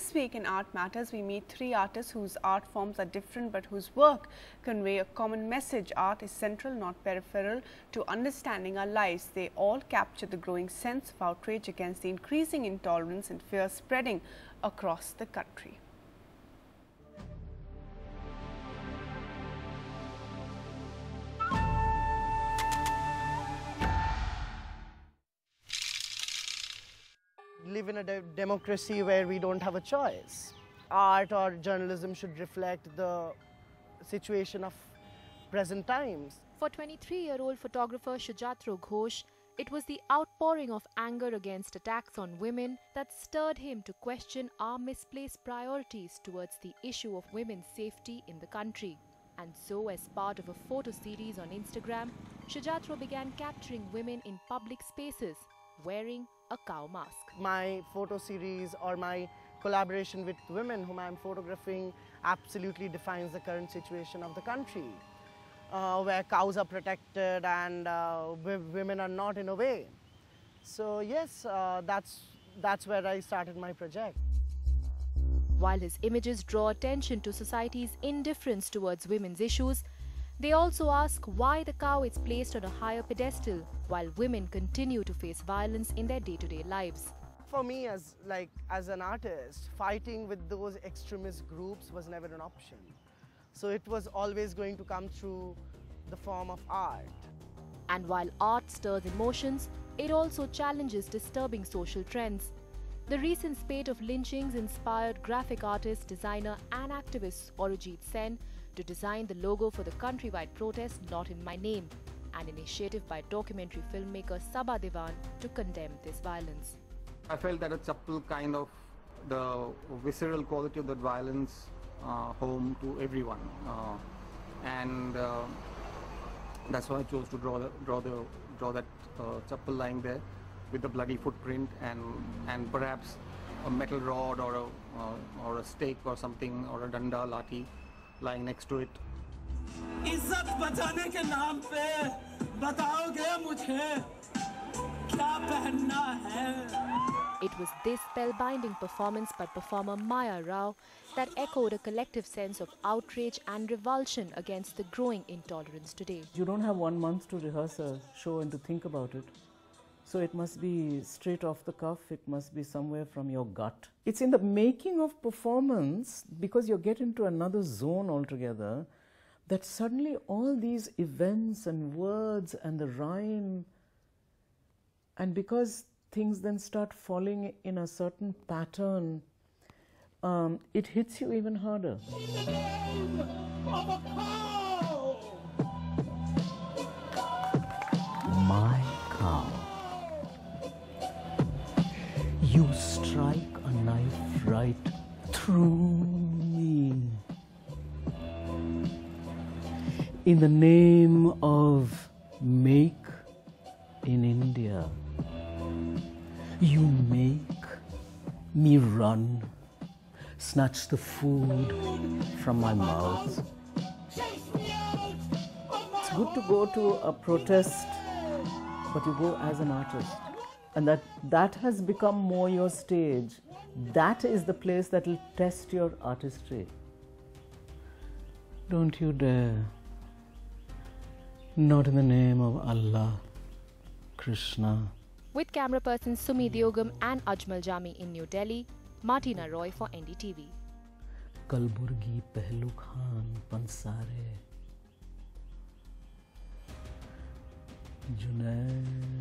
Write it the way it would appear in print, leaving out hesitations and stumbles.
This week in Art Matters, we meet three artists whose art forms are different but whose work convey a common message. Art is central, not peripheral, to understanding our lives. They all capture the growing sense of outrage against the increasing intolerance and fear spreading across the country. Live in a democracy where we don't have a choice. Art or journalism should reflect the situation of present times. For 23-year-old photographer Shujatro Ghosh, it was the outpouring of anger against attacks on women that stirred him to question our misplaced priorities towards the issue of women's safety in the country. And so, as part of a photo series on Instagram, Shujatro began capturing women in public spaces wearing a cow mask. My photo series or my collaboration with women whom I'm photographing absolutely defines the current situation of the country, where cows are protected and women are not in a way. So yes, that's where I started my project. While his images draw attention to society's indifference towards women's issues, they also ask why the cow is placed on a higher pedestal while women continue to face violence in their day-to-day lives. For me, as an artist, fighting with those extremist groups was never an option. So it was always going to come through the form of art. And while art stirs emotions, it also challenges disturbing social trends. The recent spate of lynchings inspired graphic artist, designer and activist Aurojit Sen to design the logo for the countrywide protest Not In My Name, an initiative by documentary filmmaker Sabaa Devan to condemn this violence. I felt that a chappal kind of the visceral quality of that violence home to everyone, and that's why I chose to draw that chappal lying there with the bloody footprint and perhaps a metal rod or a stake or something or a danda lati lying next to it. इज्जत बचाने के नाम पे बताओगे मुझे क्या पहनना है? It was this spellbinding performance by performer Maya Rao that echoed a collective sense of outrage and revulsion against the growing intolerance today. You don't have 1 month to rehearse a show and to think about it. So it must be straight off the cuff, it must be somewhere from your gut. It's in the making of performance, because you get into another zone altogether, that suddenly all these events and words and the rhyme, and because things then start falling in a certain pattern, it hits you even harder. My cow. You strike a knife right through me. In the name of Make in India, you make me run, snatch the food from my mouth. It's good to go to a protest, but you go as an artist. And that has become more your stage. That is the place that will test your artistry. Don't you dare. Not in the name of Allah, Krishna. With camera persons Sumi Diogam and Ajmal Jami in New Delhi, Martina Roy for NDTV. Kalburgi Pehlu Khan Pansare Junaid